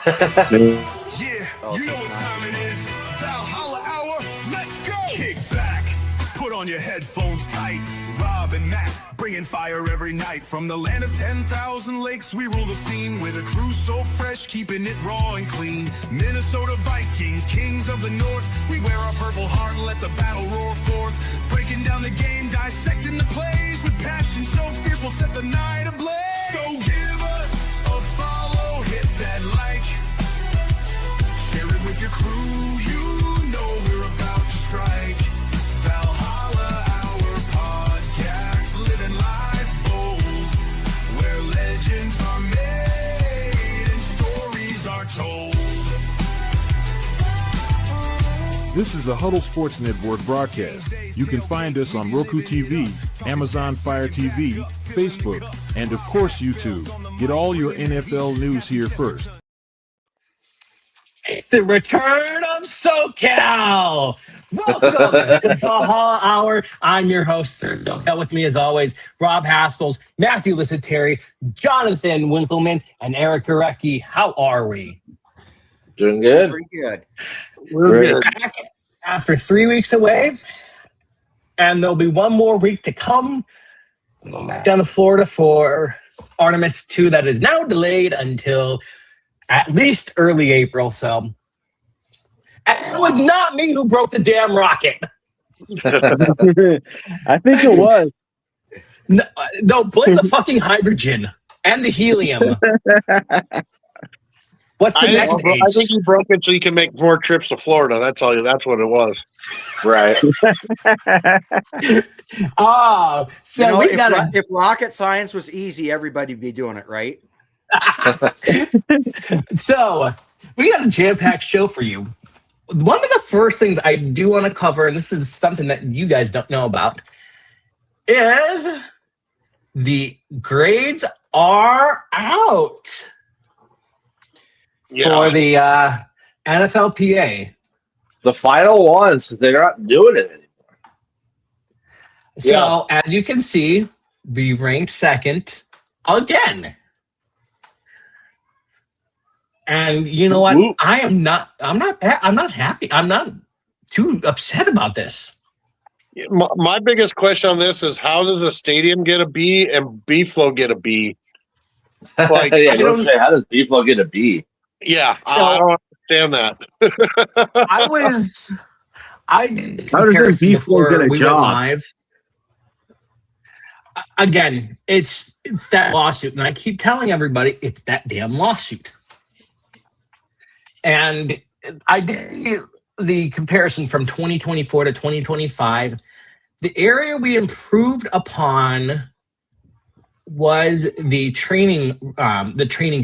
Yeah, you know what time it is. Valhalla Hour, let's go! Kick back, put on your headphones tight. Rob and Matt, bringing fire every night. From the land of 10,000 lakes, we rule the scene. With a crew so fresh, keeping it raw and clean. Minnesota Vikings, kings of the north. We wear our purple heart and let the battle roar forth. Breaking down the game, dissecting the plays. With passion so fierce, we'll set the night ablaze. So give us a follow, hit that like. Share it with your crew, you know we're about to strike. Valhalla Hour podcast, living life bold, where legends are made and stories are told. This is a Huddle Sports Network broadcast. You can find us on Roku TV, Amazon Fire TV, Facebook, and of course YouTube. Get all your NFL news here first. It's the return of SoCal. Welcome to the Valhalla Hour. I'm your host, Sir SoCal. With me, as always, Rob Haskell, Matthew Lissiteri, Jonathan Winkleman, and Eric Gorecki. How are we? Doing good. Pretty good. We're back after 3 weeks away, and there'll be one more week to come. We'll go back down to Florida for Artemis 2 that is now delayed until at least early April. So, and it was not me who broke the damn rocket. I think it was. No, blame the fucking hydrogen and the helium. What's the next age? I think you broke it so you can make 4 trips to Florida. That's all. That's what it was. Right. So You know, we got if rocket science was easy, everybody'd be doing it, right? So we got a jam-packed show for you. One of the first things I do want to cover, and this is something that you guys don't know about, is the grades are out for the NFLPA. The final ones, because they're not doing it anymore. So as you can see, we ranked second again. And you know what? I'm not happy. I'm not too upset about this. My biggest question on this is, how does the stadium get a B and B-Flow get a B? Like, how does B-Flow get a B? Yeah, So, I don't understand that. I did comparison before we went live. Again, it's that lawsuit, and I keep telling everybody it's that damn lawsuit. And I did the comparison from 2024 to 2025. The area we improved upon was the training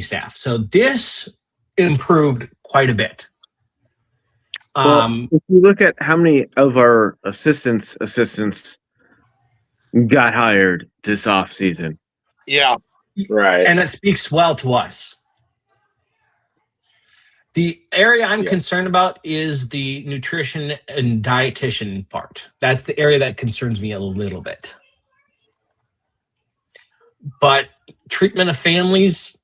staff. So this improved quite a bit. Well, if you look at how many of our assistants got hired this offseason. Yeah. Right. And it speaks well to us. The area I'm concerned about is the nutrition and dietitian part. That's the area that concerns me a little bit. But treatment of families,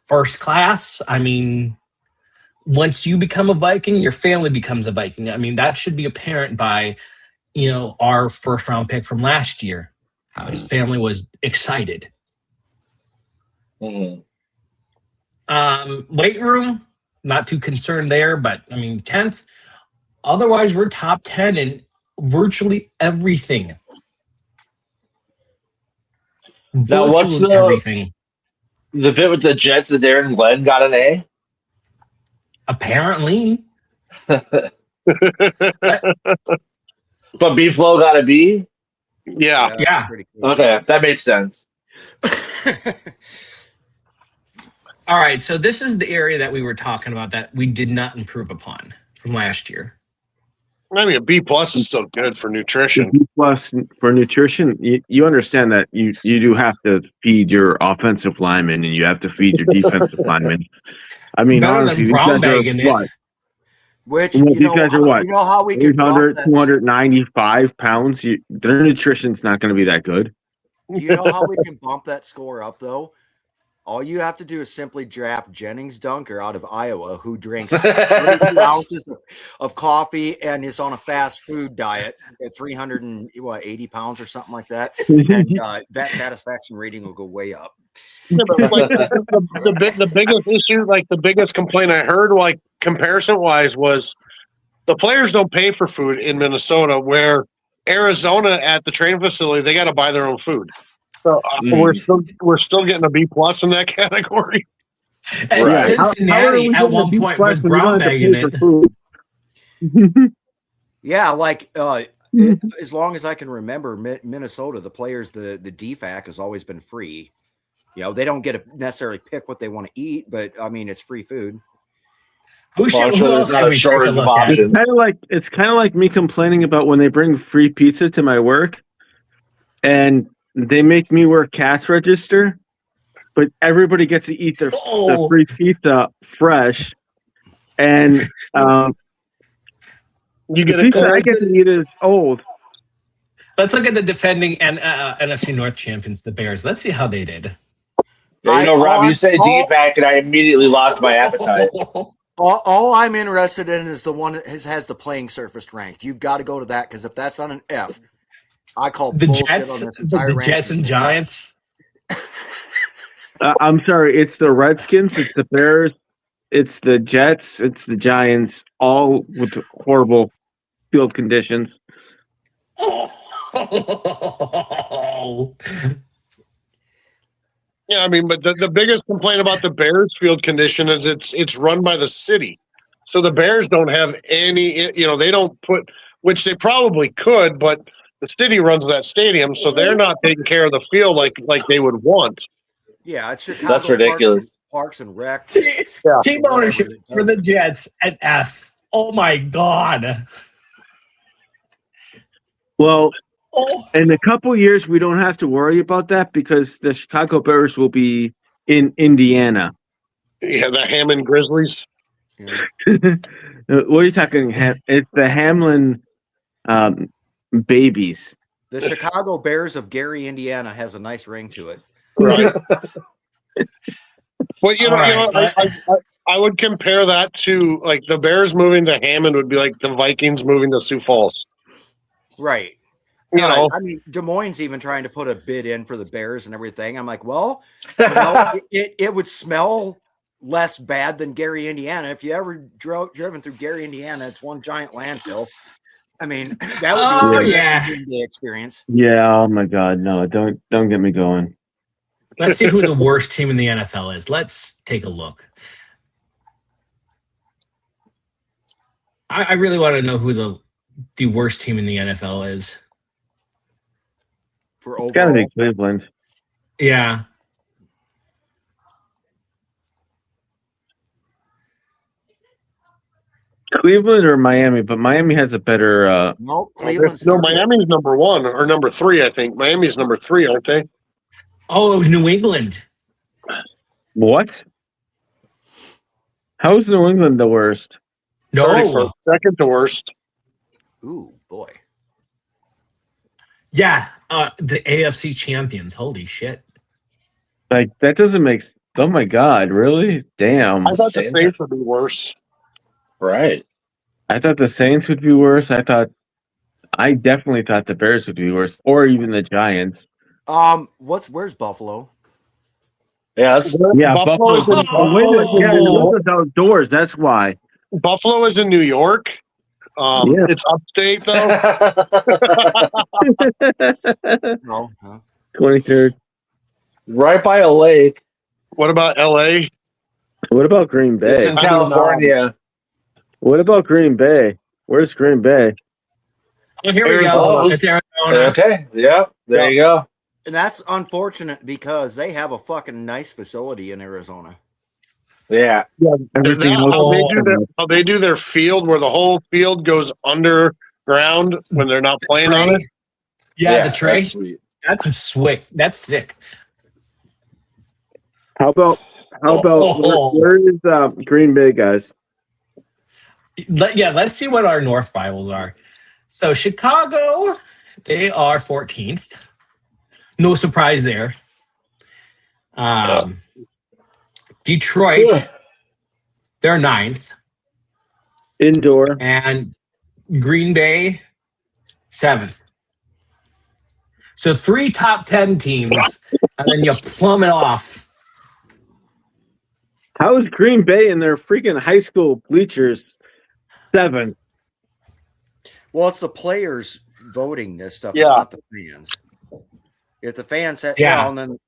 first class. I mean, once you become a Viking, your family becomes a Viking. I mean, that should be apparent by, our first round pick from last year. How his family was excited. Mm-hmm. Weight room, not too concerned there, but I mean 10th. Otherwise, we're top 10 in virtually everything. Now, what's everything? The bit with the Jets is Aaron Glenn got an A? Apparently. But B-Flow got a B? Yeah. Pretty cool. Okay, that makes sense. All right, so this is the area that we were talking about that we did not improve upon from last year. I mean, a B+ is still good for nutrition. B+ for nutrition, you understand that you do have to feed your offensive linemen and you have to feed your defensive linemen. I mean, better honestly, than brown bagging it. Which, these guys are what? You know how we can 200, bump this? 295 pounds. Their nutrition's not going to be that good. You know how we can bump that score up, though? All you have to do is simply draft Jennings Dunker out of Iowa, who drinks 32 ounces of coffee and is on a fast food diet at 380 pounds or something like that. And that satisfaction rating will go way up. Yeah, but like, the biggest issue, like the biggest complaint I heard, like comparison wise, was the players don't pay for food in Minnesota, where Arizona at the training facility, they got to buy their own food. So we're still getting a B+ in that category. And Right. Cincinnati at one point was brown bagging it. Yeah, like as long as I can remember, Minnesota, the players, the DFAC has always been free. You know, they don't get to necessarily pick what they want to eat, but I mean, it's free food. Who I'm should sure else there's should not a we take a shortage of look at? options. It's kind of like me complaining about when they bring free pizza to my work, and they make me wear cash register, but everybody gets to eat the free pizza fresh, and You get the pizza I get to eat is old. Let's look at the defending NFC North champions, the Bears. Let's see how they did. Yeah, you know, Rob, you said DFAC, and I immediately lost my appetite. All I'm interested in is the one that has the playing surface ranked. You've got to go to that, because if that's on an F, I call The bullshit Jets, on this entire the Jets and rankings. Giants. I'm sorry, it's the Redskins, it's the Bears, it's the Jets, it's the Giants, all with horrible field conditions. Yeah, I mean, but the biggest complaint about the Bears field condition is it's run by the city. So the Bears don't have any, you know, they don't put, which they probably could, but the city runs that stadium, so they're not taking care of the field like they would want. Yeah, it's Chicago. That's ridiculous. Parks and Rec. Team ownership for the Jets at F. Oh my God. Well, Oh. in a couple years, we don't have to worry about that because the Chicago Bears will be in Indiana. Yeah, the Hammond Grizzlies. Yeah. What are you talking? It's the Hamlin babies. The Chicago Bears of Gary, Indiana has a nice ring to it. Right. Well, you know, All right. I would compare that to like the Bears moving to Hammond would be like the Vikings moving to Sioux Falls. Right. You know, I mean, Des Moines even trying to put a bid in for the Bears and everything. I'm like, well, you know, it would smell less bad than Gary, Indiana. If you ever driven through Gary, Indiana, it's one giant landfill. I mean, that would be the experience. Yeah. Oh my God. No, don't get me going. Let's see who the worst team in the NFL is. Let's take a look. I really want to know who the worst team in the NFL is. For It's got to overall, be Cleveland. Yeah. Cleveland or Miami, but Miami has a better. nope, Cleveland's no, Miami's number 1 or number 3. I think Miami's number 3, aren't they? Oh, it was New England. What? How is New England the worst? No. 31st, second to worst. Ooh, boy. Yeah. The AFC champions. Holy shit. Like that doesn't make. Oh my God! Really? Damn. I thought the Saints would be worse. Right. I thought the Saints would be worse. I definitely thought the Bears would be worse, or even the Giants. Where's Buffalo? Yeah, that's Yeah, Buffalo's Buffalo's outdoors. That's why. Buffalo is in New York. Yeah. It's upstate though. No, huh? 23rd. right by a lake. What about LA? What about Green It's Bay? in California. What about Green Bay? Where's Green Bay? Well, here we Arizona. go. It's Arizona. Okay. Yeah. There you go. And that's unfortunate because they have a fucking nice facility in Arizona. Yeah. Everything Is that else- how they do their field where the whole field goes underground when they're not playing on it? Yeah, the tray. That's sweet. That's slick. That's sick. How about where is Green Bay, guys? Let's see what our North rivals are. So Chicago, they are 14th. No surprise there. Detroit, they're 9th. Indoor. And Green Bay, 7th. So 3 top 10 teams, and then you plummet off. How is Green Bay in their freaking high school bleachers 7? Well, it's the players voting this stuff. Yeah. It's not the fans. If the fans had, Yeah. and then,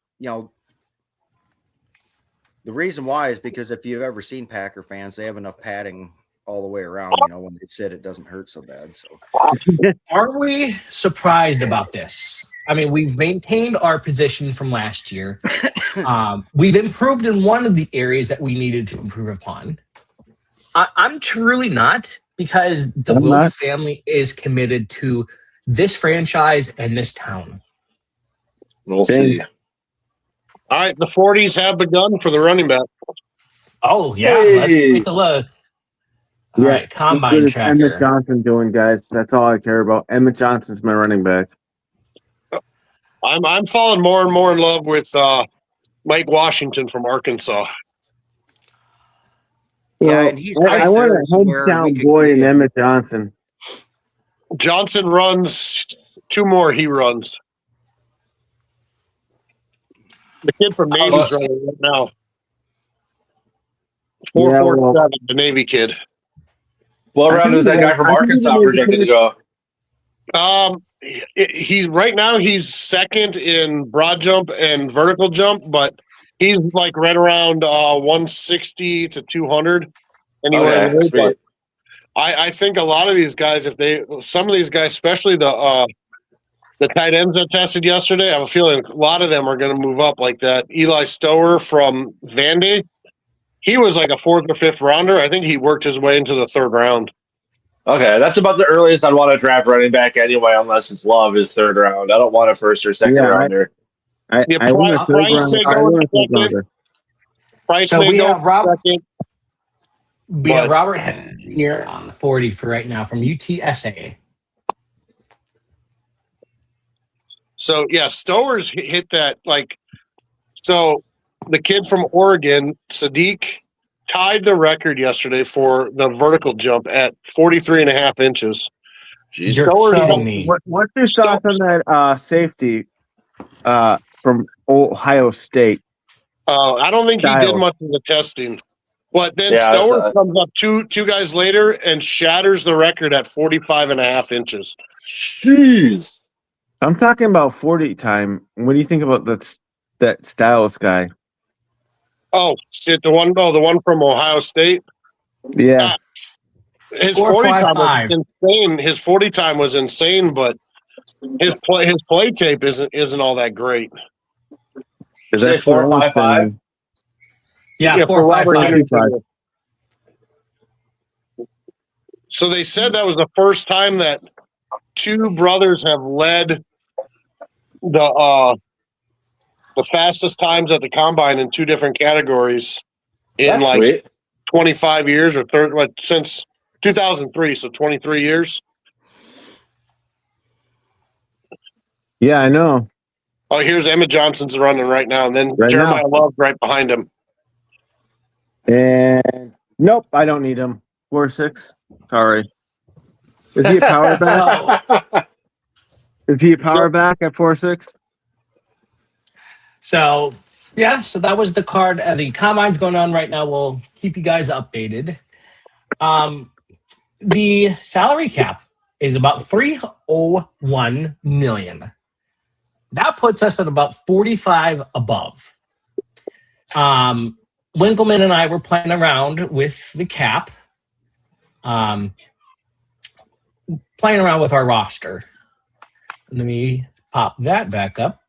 the reason why is because if you've ever seen Packer fans, they have enough padding all the way around. When they sit, it doesn't hurt so bad. So, Are we surprised about this? I mean, we've maintained our position from last year. We've improved in one of the areas that we needed to improve upon. I'm truly not, because the Wilf family is committed to this franchise and this town. We'll see. All right, the 40s have begun for the running back. Oh, yeah. Hey. Let's take a look. All right, combine What is tracker. Emmett Johnson doing, guys? That's all I care about. Emmett Johnson's my running back. I'm falling more and more in love with Mike Washington from Arkansas. yeah, and he's I want a where we hometown could boy get in him. Emmett Johnson. Johnson runs 2 more. He runs. The kid from Navy's running right now. 447, the Navy kid. What round is that guy from Arkansas projected to go? He right now he's second in broad jump and vertical jump, but he's like right around 160 to 200 anywhere. Okay, in the way. sweet. But I think a lot of these guys, some of these guys, especially the tight ends that tested yesterday, I have a feeling a lot of them are going to move up like that. Eli Stower from Vandy, he was like a 4th or 5th rounder. I think he worked his way into the 3rd round. Okay, that's about the earliest I'd want to draft running back anyway, unless it's Love is 3rd round. I don't want a 1st or 2nd rounder. I want a third Price may rounder. I go want a in third second. rounder. Price So may we go have Rob. second. We have Robert Hens here on the 40 for right now from UTSA. So yeah, Stower's hit that so the kid from Oregon, Sadiq, tied the record yesterday for the vertical jump at 43.5 inches. Jeez. You're Stower's kidding me. What's your thoughts on that safety from Ohio State? I don't think he did Styles. much of the testing. But then Yeah, Stower that's- comes up two guys later and shatters the record at 45.5 inches. Jeez. I'm talking about 40 time. What do you think about that Styles guy? Oh shit, the one from Ohio State. Yeah. His 40 time 4.55. was insane. His 40 time was insane, but his play tape isn't all that great. Is Say that 4.55? Yeah, for Robert 4.55. Anderson. So they said that was the first time that 2 brothers have led the fastest times at the combine in 2 different categories in That's like sweet. 25 years or since 2003, so 23 years. Yeah, I know. Oh, here's Emmett Johnson's running right now, and then Right Jeremiah now. Love right behind him. And nope, I don't need him. 4.6. Sorry. Is he a power back? So, Is he a power back at 4.6? so that was the card. The combine's going on right now. We'll keep you guys updated. The salary cap is about $301 million. That puts us at about 45 above. Winkleman and I were playing around with the cap, playing around with our roster. Let me pop that back up.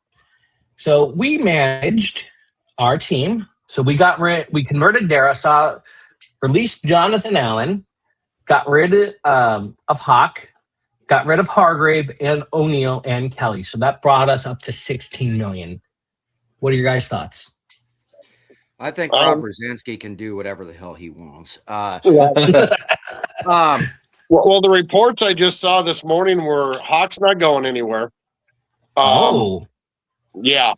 So we managed our team. So we converted Darrisaw, released Jonathan Allen, got rid of Hawk, got rid of Hargrave and O'Neal and Kelly. So that brought us up to 16 million. What are your guys' thoughts? I think Rob Brzezinski can do whatever the hell he wants. Well, the reports I just saw this morning were Hawk's not going anywhere. Yeah.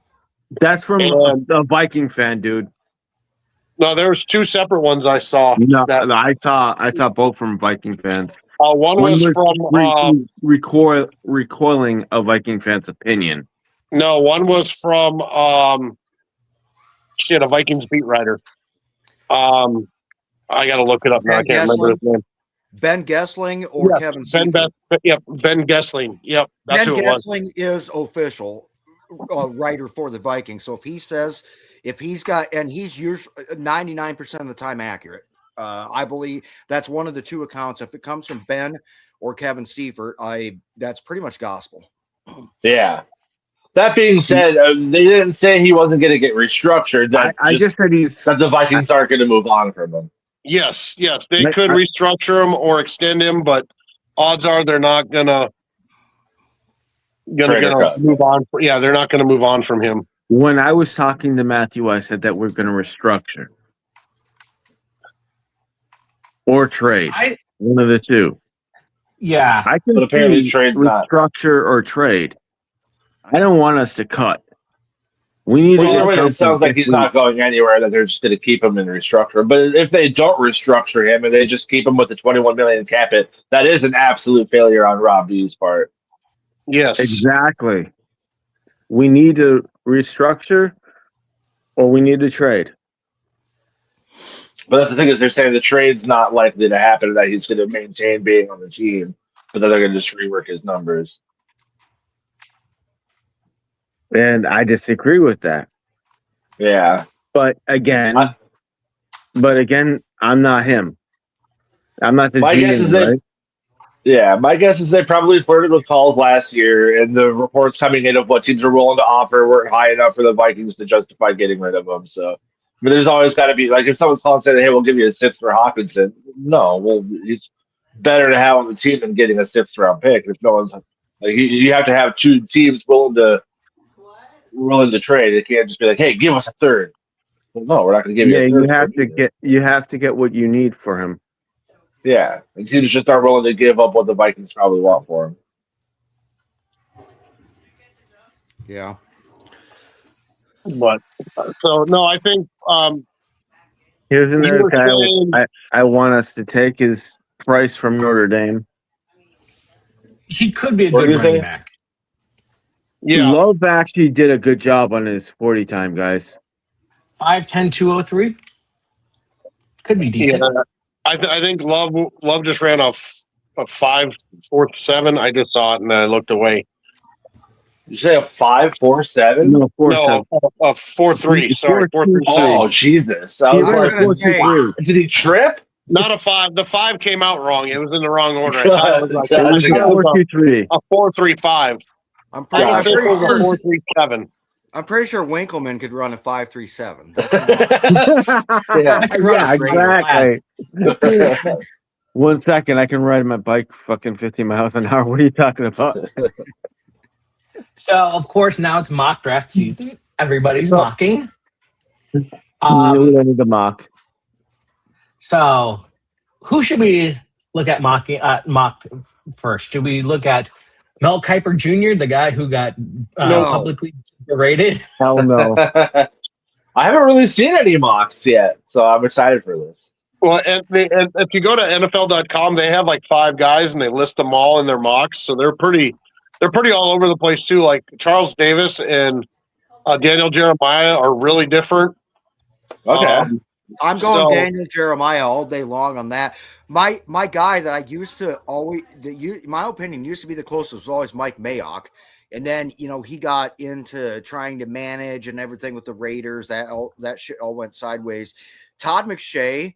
That's from And- a Viking fan, dude. No, there was two separate ones I saw. No, That, I saw both from Viking fans. one was from recoiling a Viking fan's opinion. no, one was from a Vikings beat writer. I got to look it up now. I can't remember his name. Ben Gessling or Yes, Kevin Ben Seifert? Ben Gessling. Yep, that's Ben who it was. Gessling is official writer for the Vikings. So if he's got, and he's usually 99% of the time accurate. I believe that's one of the two accounts. If it comes from Ben or Kevin Seifert, that's pretty much gospel. Yeah. That being said, they didn't say he wasn't going to get restructured. I just said that the Vikings aren't going to move on from him. Yes, they could restructure him or extend him, but odds are they're not gonna move on. Yeah, they're not gonna move on from him. When I was talking to Matthew, I said that we're going to restructure or trade. One of the two. Yeah, I can But apparently see trade's not. restructure or trade. I don't want us to cut. We need Well, to. either way, it sounds like he's not going anywhere. That they're just going to keep him and restructure. But if they don't restructure him and they just keep him with the $21 million cap hit, that is an absolute failure on Rob D's part. Yes, Exactly. We need to restructure or we need to trade. But that's the thing is they're saying the trade's not likely to happen. That he's going to maintain being on the team, but then they're going to just rework his numbers. And I disagree with that. Yeah. But again, I'm not him. I'm not the My guess is GM, right? Yeah, my guess is they probably flirted with calls last year, and the reports coming in of what teams are willing to offer weren't high enough for the Vikings to justify getting rid of him. So, but there's always got to be, like, if someone's calling and saying, hey, we'll give you a sixth for Hawkinson. No, well, he's better to have on the team than getting a sixth round pick. If no one's like, you have to have two teams willing to trade. It can't just be like, hey, give us a third. Well, no, we're not going to give you a third. You have to get what you need for him. Yeah, and teams just aren't willing to give up what the Vikings probably want for him. Yeah. but so no, I think Here's another You were guy saying- I want us to take his price from Notre Dame. he could be a What good do you running think? back. yeah, Love actually did a good job on his 40 time, guys. 5'10", 203. Could be decent. yeah. I think Love just ran a 5.47. I just saw it and I looked away. You say a 5.47? No, 4 No, a 4.3. Sorry, 4.37. Oh, Jesus. I was I was like, gonna say, did he trip? Not a 5. The 5 came out wrong. It was in the wrong order. I thought it was like Gotcha, It was gotcha. 4-2-3. a 4.35. I'm I pretty, think I'm it pretty was sure, a 4.37. I'm pretty sure Winkleman could run a 5.37. That's Yeah. I could run Yeah, a straight flat. exactly. 1 second, I can ride my bike fucking 50 miles an hour. What are you talking about? So, of course, now it's mock draft season. Everybody's mocking. We don't need to mock. So, who should we look at mock first? Should we look at Mel Kiper Jr., the guy who got No. publicly berated? Hell no. I haven't really seen any mocks yet, so I'm excited for this. Well, and if you go to NFL.com, they have like 5 guys and they list them all in their mocks. So they're pretty all over the place too. Like Charles Davis and Daniel Jeremiah are really different. Okay. I'm going So- Daniel Jeremiah all day long on that. My guy that I used to always, my opinion used to be the closest was always Mike Mayock, and then he got into trying to manage and everything with the Raiders. That shit all went sideways. Todd McShay,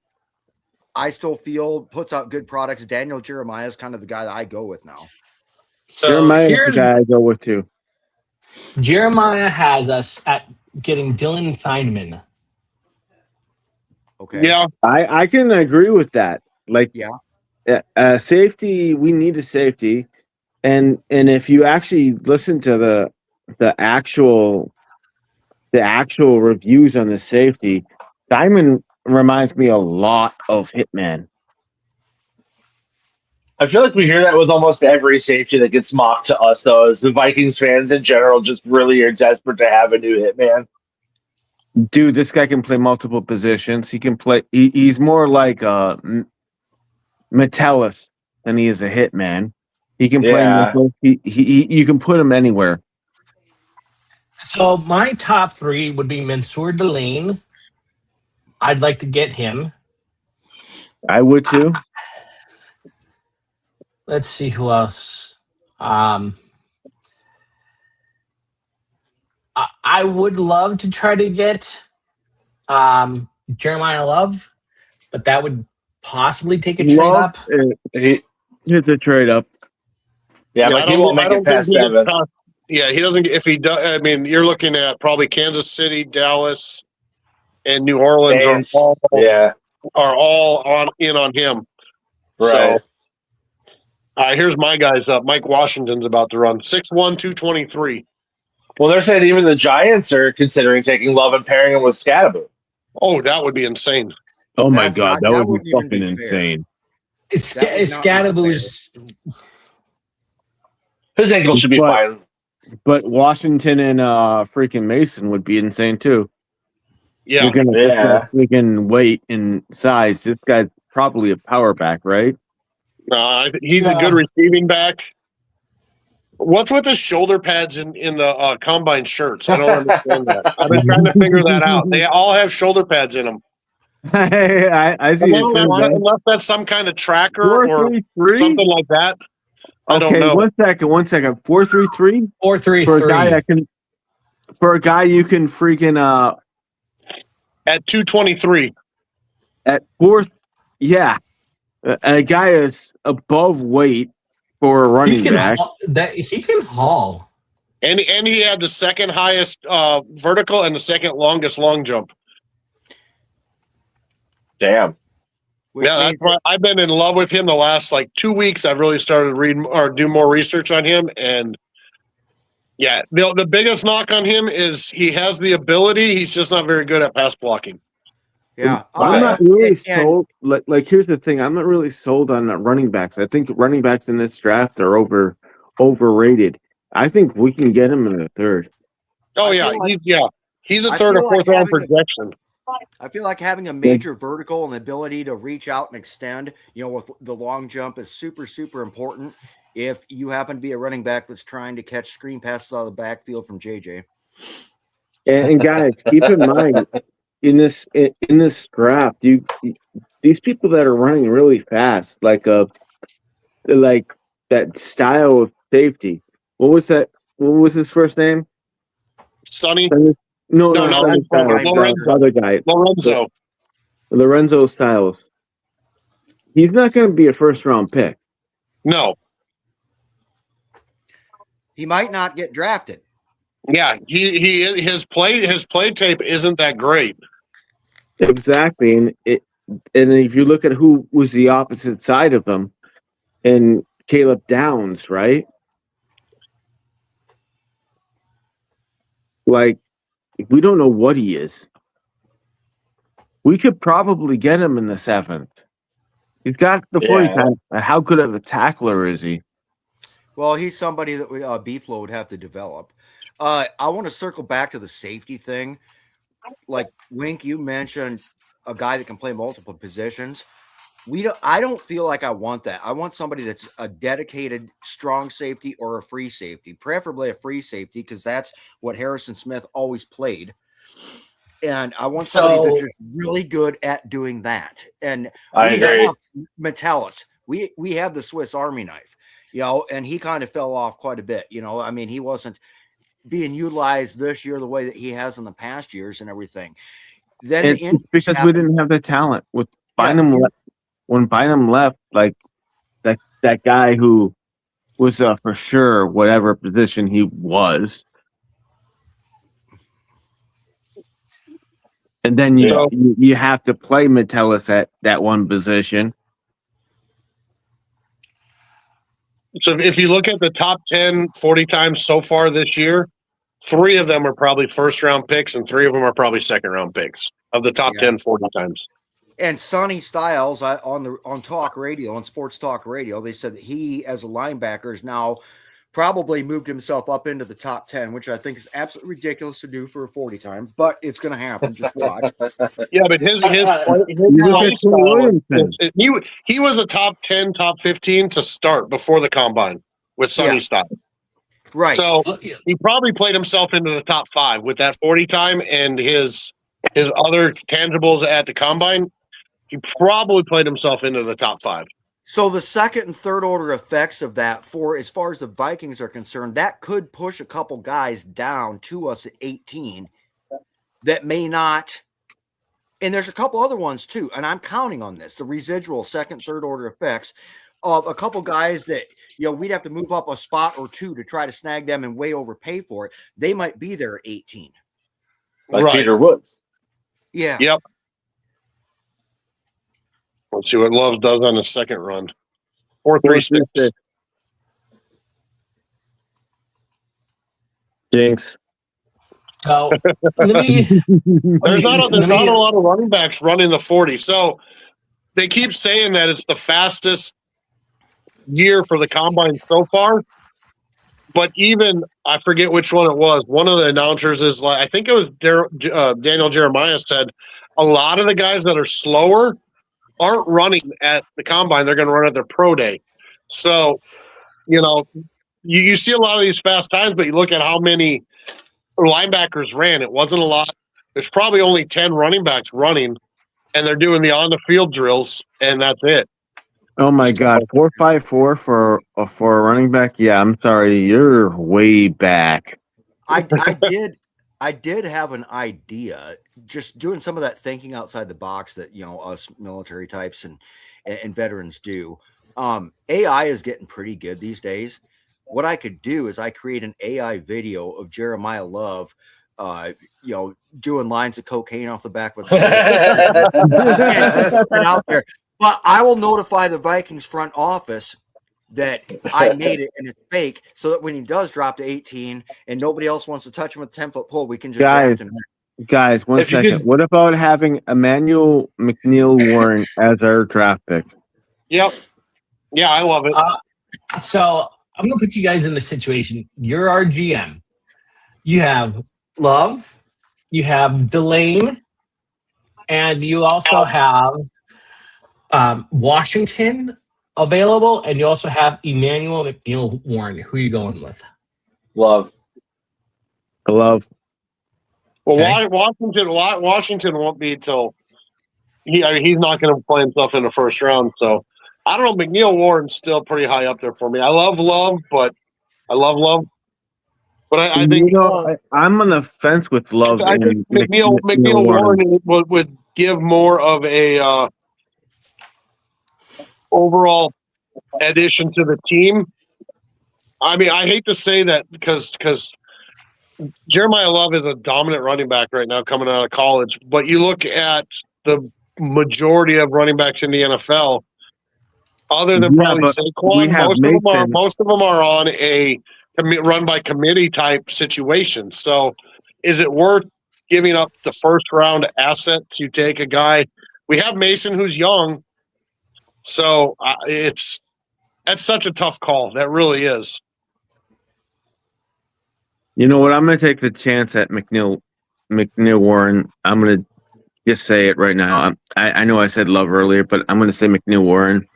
I still feel puts out good products. Daniel Jeremiah is kind of the guy that I go with now. So Jeremiah is the here's guy I go with too. Jeremiah has us at getting Dylan Steinman. Okay. Yeah, I can agree with that. Like, Yeah. Safety, we need a safety, and if you actually listen to the actual reviews on the safety, Diamond reminds me a lot of Hitman. I feel like we hear that with almost every safety that gets mocked to us, though, as the Vikings fans in general just really are desperate to have a new hitman. Dude, this guy can play multiple positions. He can play. He's more like Metellus than he is a hitman. He can play. Yeah. You can put him anywhere. So my top three would be Mansour Delane. I'd like to get him. I would too. Let's see who else. I would love to try to get Jeremiah Love, but that would possibly take a trade up. He, Here's a trade up. yeah, but he won't make it past 7. Yeah, he doesn't. If he does, I mean, you're looking at probably Kansas City, Dallas, and New Orleans Saints. are all on him. Right. So, here's my guys up. Mike Washington's about to run 6'1", 223. Well, they're saying even the Giants are considering taking Love and pairing him with Scadaboo. Oh, that would be insane. Oh my That's god, not- that that would wouldn't be even fucking be fair. insane. Scadaboo's. His ankle should be But- fine. But Washington and freaking Mason would be insane too. Yeah, You're gonna Yeah. freaking weight and size. This guy's probably a power back, right? he's a good receiving back. What's with the shoulder pads in the combine shirts? I don't understand that. I've been trying to figure that out. They all have shoulder pads in them. I see it. Unless that's some kind of tracker or 4-3-3. something like that. I don't Okay, know. 1 second. 4-3-3. 4-3-3. For a guy that can, for a guy you can freaking At 223. at 4th, yeah, a guy is above weight for a running back. He can haul. And he had the second highest vertical and the second longest long jump. Damn. Which Yeah, means that's why I've been in love with him the last 2 weeks. I've really started reading or do more research on him. And yeah, the biggest knock on him is he has the ability. He's just not very good at pass blocking. yeah. I'm not really and- sold. Like, here's the thing: I'm not really sold on running backs. I think running backs in this draft are overrated. I think we can get him in the 3rd. Oh I yeah, feel like- he's a I 3rd or feel like 4th round having a- projection. I feel like having a major vertical and the ability to reach out and extend, with the long jump is super, super important if you happen to be a running back that's trying to catch screen passes out of the backfield from JJ. And guys, keep in mind in this draft, these people that are running really fast, like that style of safety. What was that? What was his first name? Sonny No, that's the other guy, Lorenzo. Lorenzo Styles. He's not going to be a 1st round pick. No. He might not get drafted. Yeah, his play tape isn't that great. Exactly, and if you look at who was the opposite side of him, and Caleb Downs, right? Like, we don't know what he is. We could probably get him in the 7th. He's got the 40 time. How good of a tackler is he? Well, he's somebody that Beeflo would have to develop. I want to circle back to the safety thing. Like Wink, you mentioned a guy that can play multiple positions. I don't feel like I want that. I want somebody that's a dedicated strong safety or a free safety, preferably a free safety, because that's what Harrison Smith always played. And I want somebody that's just really good at doing that. And I agree. have Metellus. We have the Swiss Army knife, and he kind of fell off quite a bit. I mean, he wasn't being utilized this year the way that he has in the past years and everything. Then It's because we didn't have the talent with Bynum. When Bynum left, like that guy who was for sure whatever position he was, and then you have to play Metellus at that one position. So if you look at the top 10 40 times so far this year, 3 of them are probably 1st round picks and 3 of them are probably 2nd round picks of the top 10 40 times. And Sonny Styles on talk radio, on sports talk radio, they said that he, as a linebacker, is now probably moved himself up into the top 10, which I think is absolutely ridiculous to do for a 40 time, but it's going to happen. Just watch. Yeah, but his You look at Tim Williamson. he was a top 10, top 15 to start before the combine with Sonny Yeah. Style. Right. So he probably played himself into the top 5 with that 40 time and his other tangibles at the combine. He probably played himself into the top 5. So the second and third order effects of that, for as far as the Vikings are concerned, that could push a couple guys down to us at 18 that may not. And there's a couple other ones too, and I'm counting on this, the residual second, third order effects of a couple guys that, we'd have to move up a spot or two to try to snag them and way overpay for it. They might be there at 18. Like Right. Peter Woods. Yeah. Yep. Let's see what Love does on the second run. 4.36. Jinx. So let me. There's not a let me- lot of running backs running the 40. So they keep saying that it's the fastest year for the combine so far. But even, I forget which one it was, one of the announcers is like, I think it was Daniel Jeremiah said, a lot of the guys that are slower aren't running at the combine. They're going to run at their pro day. So, you see a lot of these fast times, but you look at how many linebackers ran. It wasn't a lot. There's probably only 10 running backs running, and they're doing the on-the-field drills, and that's it. Oh my God, 4.54 for a running back. Yeah, I'm sorry, you're way back. I did have an idea, just doing some of that thinking outside the box that us military types and veterans do. AI is getting pretty good these days. What I could do is I create an AI video of Jeremiah Love, doing lines of cocaine off the back of a truck and put it out there. But I will notify the Vikings front office that I made it and it's fake, so that when he does drop to 18 and nobody else wants to touch him with a 10-foot pole, we can just draft him. Guys, one second. What about having Emmanuel McNeil Warren as our draft pick? Yep. Yeah, I love it. So I'm going to put you guys in the situation. You're our GM. You have Love, you have Delane, and you also have Washington available, and you also have Emmanuel McNeil Warren. Who are you going with? Love. Love. Well, Okay. Washington won't be till he's not going to play himself in the first round. So I don't know. McNeil Warren's still pretty high up there for me. I love Love, but I think I'm on the fence with Love. I think McNeil Warren would give more of a overall addition to the team. I mean, I hate to say that because Jeremiah Love is a dominant running back right now coming out of college, but you look at the majority of running backs in the NFL, other than probably Saquon, most of them are on a run by committee type situation. So is it worth giving up the first round asset to take a guy? We have Mason who's young. So that's such a tough call. That really is. You know what? I'm going to take the chance at McNeil Warren. I'm going to just say it right now. I know I said Love earlier, but I'm going to say McNeil Warren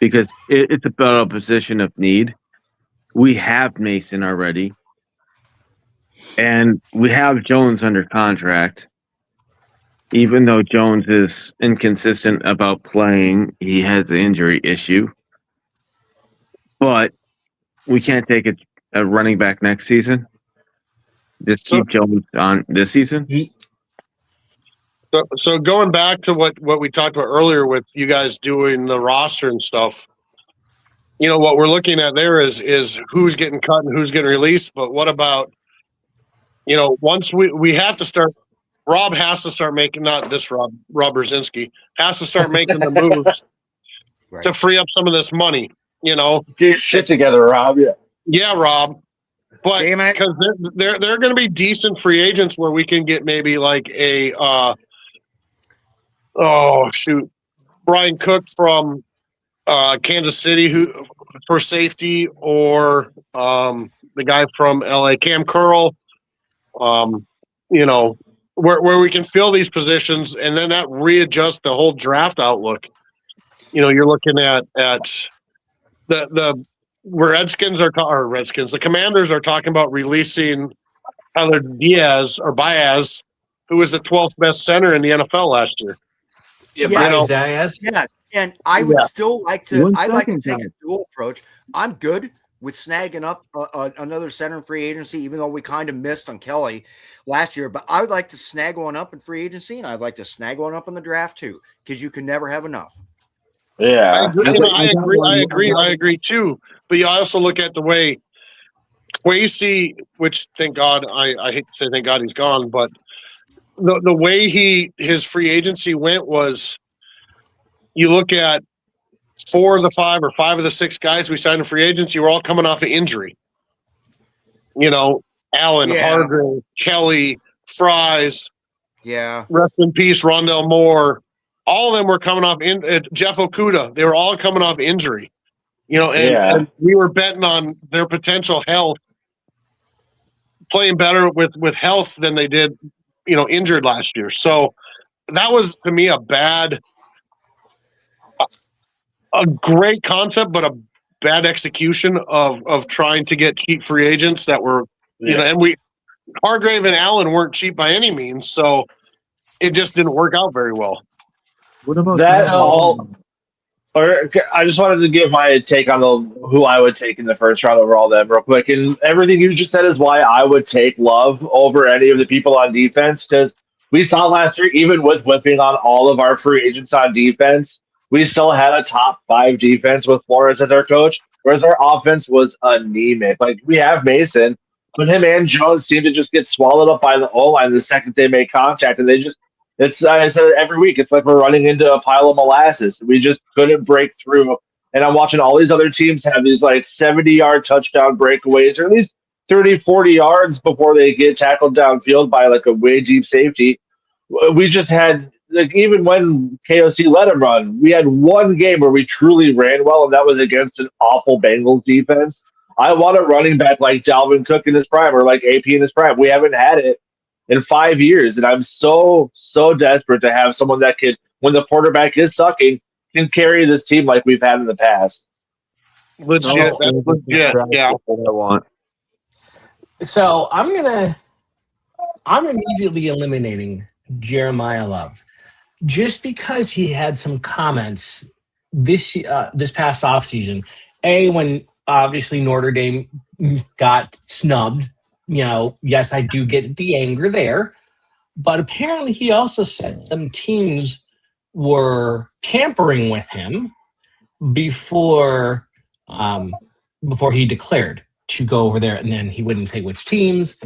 because it's about a position of need. We have Mason already, and we have Jones under contract. Even though Jones is inconsistent about playing, he has an injury issue. But we can't take a running back next season. Just keep Jones on this season. So going back to what we talked about earlier with you guys doing the roster and stuff, what we're looking at there is who's getting cut and who's getting released. But what about, once we have to start, Rob has to start making, not this Rob Brzezinski, has to start making the moves Right. to free up some of this money, Get your shit together, Rob. Yeah. Yeah, Rob. But Damn it. because they're going to be decent free agents where we can get maybe like a Brian Cook from Kansas City, who for safety, or the guy from LA, Cam Curl. You know, where we can fill these positions, and then that readjusts the whole draft outlook. You know, you're looking at the the Commanders are talking about releasing Tyler Baez, who was the 12th best center in the NFL last year. Yeah, Yes. yes, and I would still like to. One I'd like to second, take Tom. a dual approach. I'm good with snagging up another center in free agency, even though we kind of missed on Kelly last year. But I would like to snag one up in free agency, and I'd like to snag one up in the draft too, because you can never have enough. Yeah. I agree too. But you also look at the way Kwesi, which thank God, I hate to say thank God he's gone, but the way his free agency went was, you look at 4 of the 5 or 5 of the 6 guys we signed in free agency were all coming off of injury. You know, Allen, Hargrave, Kelly, Fries, rest in peace, Rondell Moore. All of them were coming off Jeff Okuda. They were all coming off injury. You know, and we were betting on their potential health, playing better with health than they did, you know, injured last year. So that was, to me, a great concept, but a bad execution of trying to get cheap free agents that were, you know, and Hargrave and Allen weren't cheap by any means, so it just didn't work out very well. What about that? I just wanted to give my take on who I would take in the first round overall, then, real quick. And everything you just said is why I would take Love over any of the people on defense, because we saw last year, even with whipping on all of our free agents on defense, we still had a top 5 defense with Flores as our coach, whereas our offense was anemic. Like, we have Mason, but him and Jones seem to just get swallowed up by the O-line the second they make contact, and I said it every week, it's like we're running into a pile of molasses. We just couldn't break through. And I'm watching all these other teams have these like 70-yard touchdown breakaways, or at least 30, 40 yards before they get tackled downfield by like a way deep safety. We just had, like, even when KOC let him run, we had one game where we truly ran well, and that was against an awful Bengals defense. I want a running back like Dalvin Cook in his prime, or like AP in his prime. We haven't had it in 5 years, and I'm so desperate to have someone that could, when the quarterback is sucking, can carry this team like we've had in the past. Legit, that's legit. Yeah, what I want. So I'm immediately eliminating Jeremiah Love, just because he had some comments this past offseason. When obviously Notre Dame got snubbed, you know, yes, I do get the anger there, but apparently he also said some teams were tampering with him before he declared to go over there, and then he wouldn't say which teams.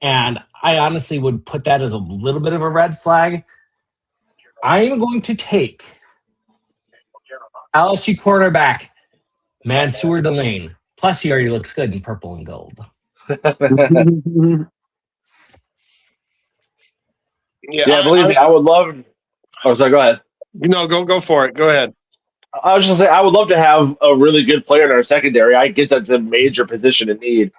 And I honestly would put that as a little bit of a red flag. I am going to take LSU quarterback Mansour Delane. Plus, he already looks good in purple and gold. Yeah, believe me, I would love. Oh, sorry, go ahead. No, go for it. Go ahead. I was just saying, I would love to have a really good player in our secondary. I guess that's a major position in need.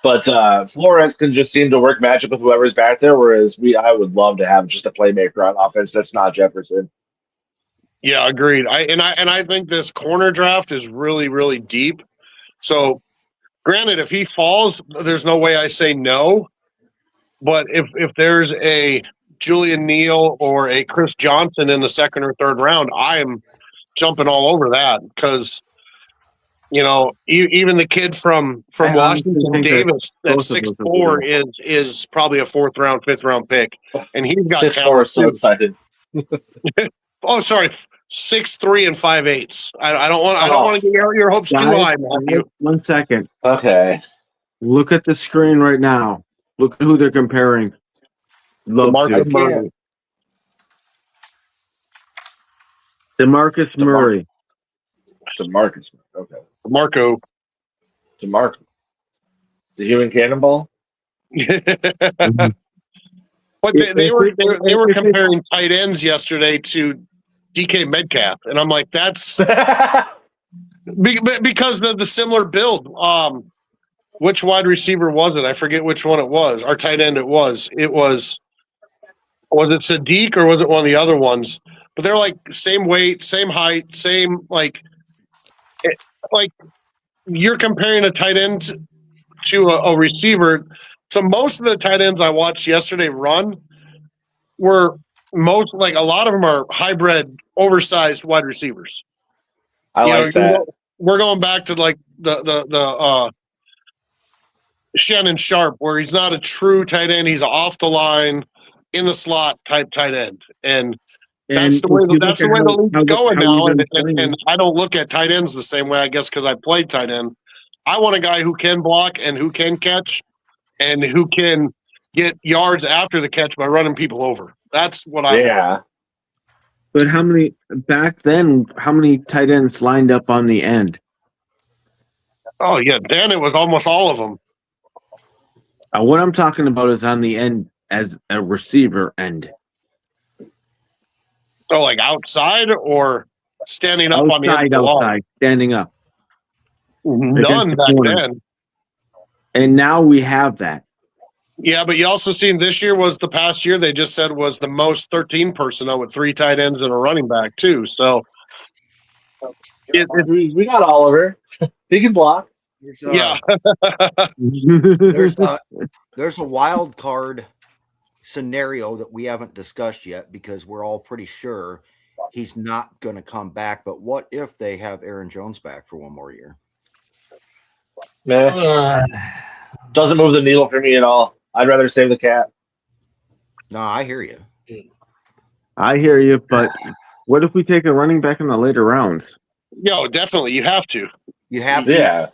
But Flores can just seem to work magic with whoever's back there, whereas I would love to have just a playmaker on offense that's not Jefferson. Yeah, agreed. I think this corner draft is really, really deep. So, granted, if he falls, there's no way I say no. But if there's a Julian Neal or a Chris Johnson in the second or third round, I am jumping all over that, because, you know, even the kid from Washington, Davis, at 6'4", is probably a 4th round, 5th round pick, and he's got 6'4", so excited. Oh, sorry, 6'3" and 5/8. I don't want to get your hopes too high, Matthew. 1 second. Okay. Look at the screen right now. Look at who they're comparing. DeMarcus Murray. DeMarcus Murray. DeMarcus. Okay. DeMarco. DeMarco. The human cannonball? But they were comparing tight ends yesterday to DK Metcalf, and I'm like, that's Because the similar build. Which wide receiver was it? I forget which one it was. Our tight end it was. Was it Sadiq or was it one of the other ones? But they're like same weight, same height, same like you're comparing a tight end to a receiver. So most of the tight ends I watched yesterday run were a lot of them are hybrid, oversized wide receivers. I like that. We're going back to like the Shannon Sharp, where he's not a true tight end; he's off the line, in the slot type tight end, and that's the way the league's going now. And I don't look at tight ends the same way, I guess, because I played tight end. I want a guy who can block and who can catch, and who can get yards after the catch by running people over. That's what I want. But how many tight ends lined up on the end? Oh yeah, then it was almost all of them. What I'm talking about is on the end as a receiver end. Oh, like outside or standing up on the end of the outside, standing up. None back then. And now we have that. Yeah, but you also seen this year was the past year they just said was the most 13 personnel with 3 tight ends and a running back too. So we got Oliver. He can block. There's a wild card scenario that we haven't discussed yet because we're all pretty sure he's not going to come back. But what if they have Aaron Jones back for one more year? Doesn't move the needle for me at all. I'd rather save the cat. No, I hear you. I hear you, but what if we take a running back in the later rounds? Yo, definitely. You have to. You have to. Yeah.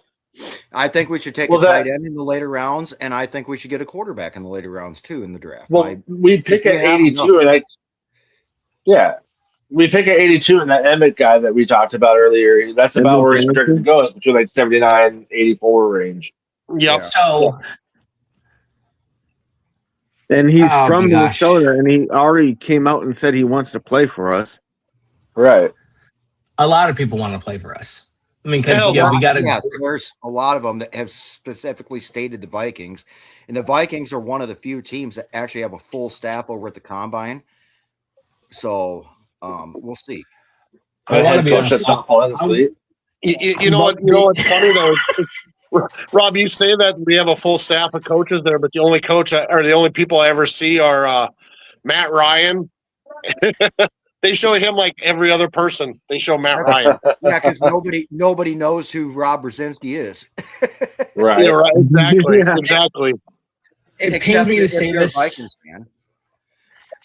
I think we should take a tight end in the later rounds, and I think we should get a quarterback in the later rounds too in the draft. Well, we pick at 82, we pick at 82, and that Emmett guy that we talked about earlier, that's about where he's projected to go, is between like 79, 84 range. Yep. So, and he's from Minnesota, and he already came out and said he wants to play for us. Right. A lot of people want to play for us. I mean, because we got to. Yes, there's a lot of them that have specifically stated the Vikings, and the Vikings are one of the few teams that actually have a full staff over at the combine. So we'll see. I want to be on You know what? You know what's funny though? Rob, you say that we have a full staff of coaches there, but the only coach or the only people I ever see are Matt Ryan. They show him like every other person. They show Matt Ryan. Yeah, because nobody knows who Rob Brzezinski is. Right. Yeah, right. Exactly. Exactly. It pains me to say this, Vikings fan.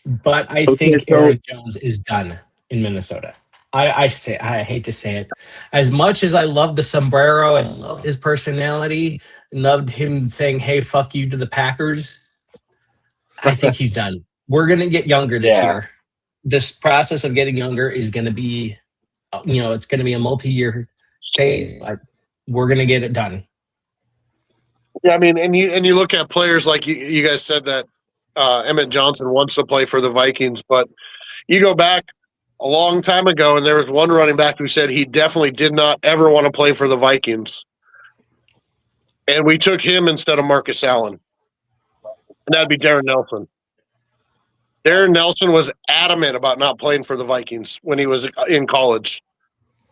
but I think Aaron Jones is done in Minnesota. I hate to say it. As much as I love the sombrero and loved his personality, loved him saying, "Hey, fuck you" to the Packers, I think he's done. We're gonna get younger this year. This process of getting younger is going to be, it's going to be a multi-year thing. Like, we're going to get it done. Yeah, I mean, and you look at players like you guys said that Emmett Johnson wants to play for the Vikings, but you go back a long time ago, and there was one running back who said he definitely did not ever want to play for the Vikings, and we took him instead of Marcus Allen, and that'd be Darren Nelson. Darren Nelson was adamant about not playing for the Vikings when he was in college.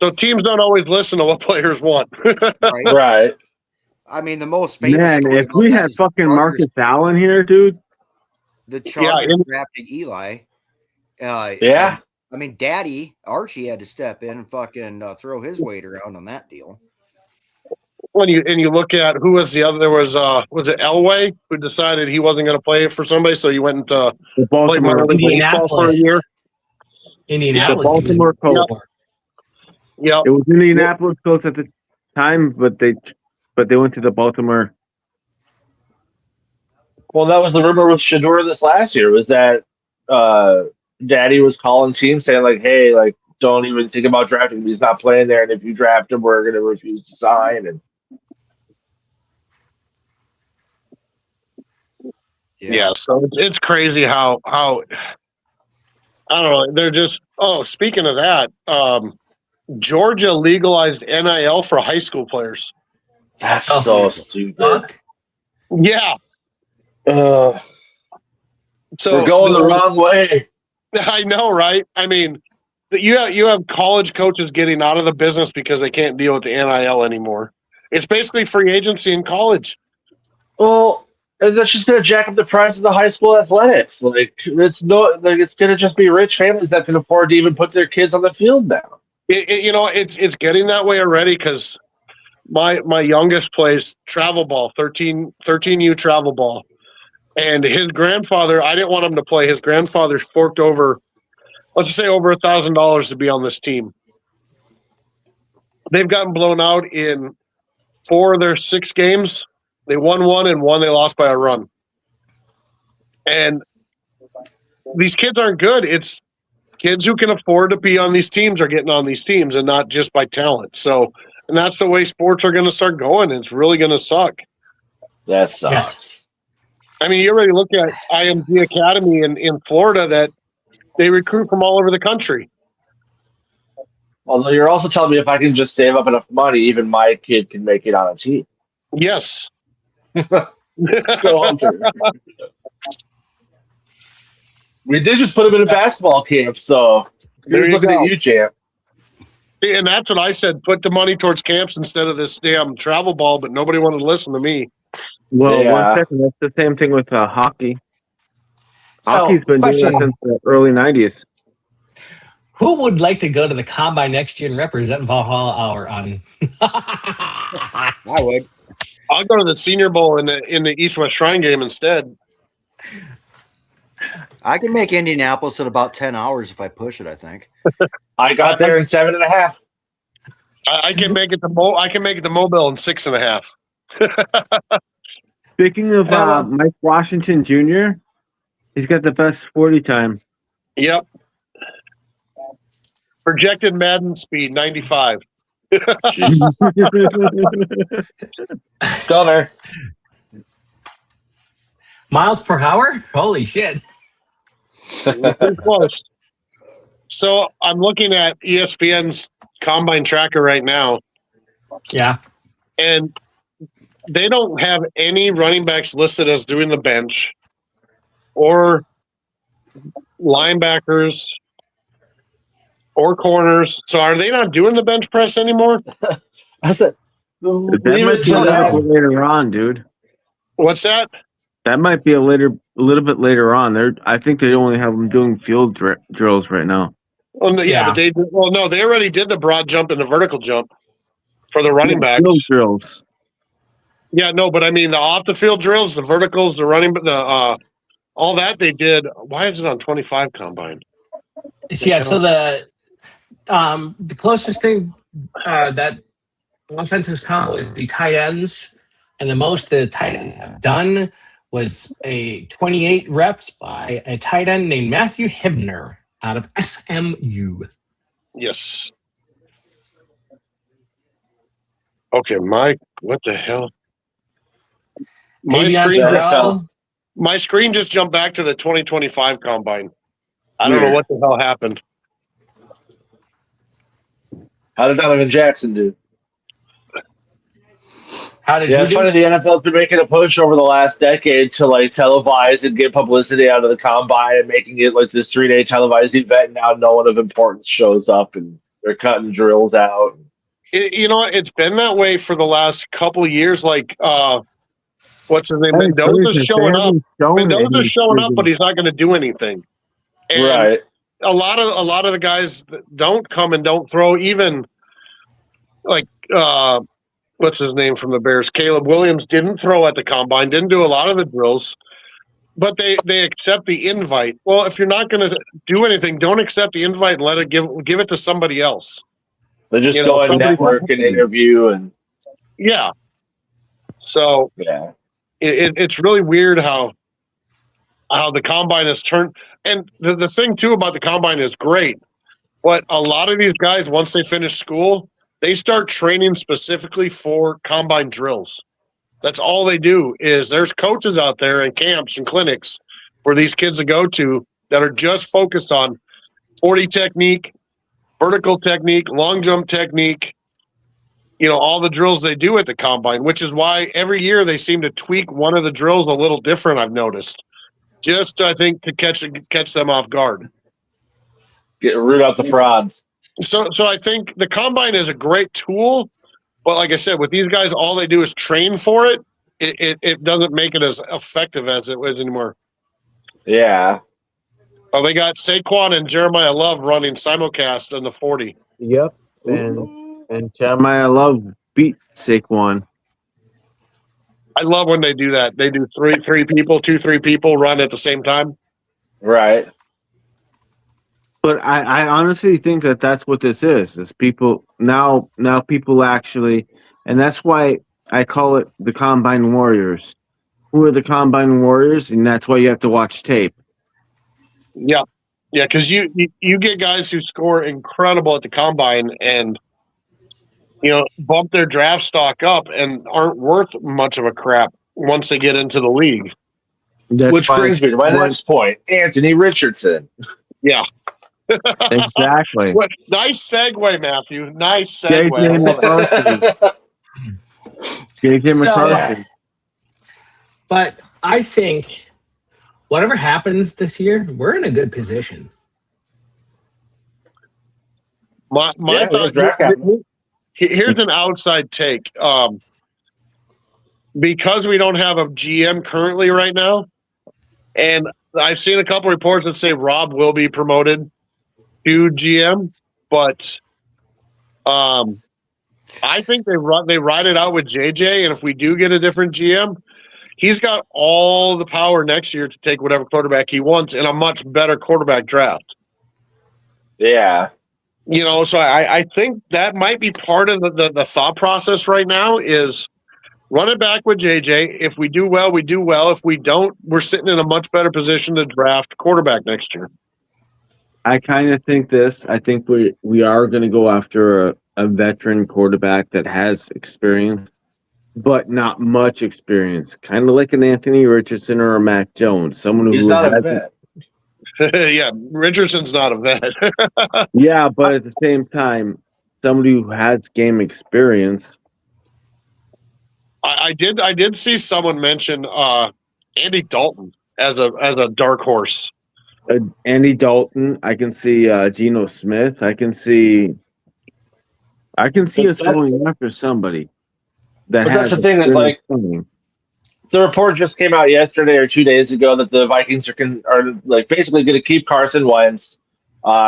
So teams don't always listen to what players want. Right. I mean, the most famous. Man, if we had fucking Marcus Allen here, dude. The Chargers drafted Eli. Yeah. I mean, Daddy Archie had to step in and fucking throw his weight around on that deal. When you look at who was the other, there was it Elway who decided he wasn't going to play for somebody, so he went to play minor league baseball for a year. Indianapolis, the Baltimore Colts. Yep. It was Indianapolis Colts at the time, but they went to the Baltimore. Well, that was the rumor with Shedeur this last year. Was that Daddy was calling teams saying like, "Hey, like, don't even think about drafting him. He's not playing there, and if you draft him, we're going to refuse to sign." And yeah, so it's crazy how I don't know. They're just speaking of that, Georgia legalized NIL for high school players. That's Oh, so stupid. Fuck. Yeah. Uh, So we're going the wrong way. I know, right? I mean, you have college coaches getting out of the business because they can't deal with the NIL anymore. It's basically free agency in college. Well, and that's just going to jack up the price of the high school athletics. It's going to just be rich families that can afford to even put their kids on the field now. It's getting that way already because my youngest plays travel ball, 13U travel ball. And his grandfather, I didn't want him to play. His grandfather forked over, let's just say over $1,000 to be on this team. They've gotten blown out in 4 of their 6 games. They won 1 and 1 they lost by a run. And these kids aren't good. It's kids who can afford to be on these teams are getting on these teams and not just by talent. So, and that's the way sports are going to start going. It's really going to suck. That sucks. Yes. I mean, you already look at IMG Academy in Florida that they recruit from all over the country. Although you're also telling me if I can just save up enough money, even my kid can make it on a team. Yes. Go Hunter. We did just put him in a basketball camp, so There here's you looking go. at you, champ. And that's what I said. Put the money towards camps instead of this damn travel ball, but nobody wanted to listen to me. Well, Yeah. 1 second. That's the same thing with hockey. So, Hockey's been doing question. that since the early 90s. Who would like to go to the combine next year and represent Valhalla Hour on? I would. I'll go to the Senior Bowl in the East West Shrine game instead. I can make Indianapolis in about 10 hours if I push it, I think. I got there in 7.5. I can make it to Mobile in 6.5. Speaking of Mike Washington Jr., he's got the best 40 time. Yep. Projected Madden speed 95. Gunner. Miles per hour? Holy shit. Pretty close. So I'm looking at ESPN's combine tracker right now, Yeah. and they don't have any running backs listed as doing the bench or linebackers or corners. So are they not doing the bench press anymore? I said, That leave might it be a to little that. bit later on, dude. What's that? That might be a little bit later on. I think they only have them doing field drills right now. Well, no, Yeah. but they already did the broad jump and the vertical jump for the running back. Field drills. Yeah, no, but I mean the off the field drills, the verticals, the running, all that they did. Why is it on 25 combine? Yeah. So the closest thing that offenses come is the tight ends, and the most the tight ends have done was a 28 reps by a tight end named Matthew Hibner out of SMU. Yes. Okay, Mike. What the hell? My screen just jumped back to the 2025 combine. I don't know what the hell happened. How did Donovan Jackson do? How did Yeah, you it's do? funny. The NFL's been making a push over the last decade to televise and get publicity out of the combine and making it like this 3-day televised event. Now no one of importance shows up and they're cutting drills out. It's been that way for the last couple of years. Like, what's his name? Mendoza's showing up. Mendoza's showing up, but he's not going to do anything. And Right. a lot of the guys that don't come and don't throw. Even like what's his name from the Bears? Caleb Williams didn't throw at the combine. Didn't do a lot of the drills. But they accept the invite. Well, if you're not going to do anything, don't accept the invite and let it give it to somebody else. They just go and network and interview and Yeah. So yeah. it's really weird how the combine has turned. And the thing too about the combine is great. But a lot of these guys, once they finish school, they start training specifically for combine drills. That's all they do. Is there's coaches out there and camps and clinics for these kids to go to that are just focused on 40 technique, vertical technique, long jump technique, all the drills they do at the combine, which is why every year they seem to tweak one of the drills a little different, I've noticed. Just, I think, to catch them off guard. Root out the frauds. So I think the combine is a great tool, but like I said, with these guys, all they do is train for it. It doesn't make it as effective as it was anymore. Yeah. Oh, they got Saquon and Jeremiah Love running simulcast in the 40. Yep. And Jeremiah Love beat Saquon. I love when they do that. They do three people run at the same time. Right. But I honestly think that that's what this is. Is people now people actually, and that's why I call it the Combine Warriors. Who are the Combine Warriors? And that's why you have to watch tape. Yeah, because you get guys who score incredible at the combine and bump their draft stock up and aren't worth much of a crap once they get into the league. Which brings me to my next point: Anthony Richardson. Yeah. Exactly. Nice segue, Matthew. Nice segue. JJ McCarthy. But I think whatever happens this year, we're in a good position. My thought. Here's an outside take. Because we don't have a GM currently right now, and I've seen a couple reports that say Rob will be promoted to GM, but I think they ride it out with JJ, and if we do get a different GM, he's got all the power next year to take whatever quarterback he wants in a much better quarterback draft. Yeah. So I think that might be part of the thought process right now is run it back with JJ. If we do well, we do well. If we don't, we're sitting in a much better position to draft quarterback next year. I kind of think this. I think we are going to go after a veteran quarterback that has experience, but not much experience. Kind of like an Anthony Richardson or a Mac Jones. Someone who's not a vet. Yeah, Richardson's not a vet. Yeah, but at the same time, somebody who has game experience. I did see someone mention Andy Dalton as a dark horse. Andy Dalton. I can see Geno Smith. I can see us going after somebody. But that's the thing is like the report just came out yesterday or 2 days ago that the Vikings are like basically going to keep Carson Wentz.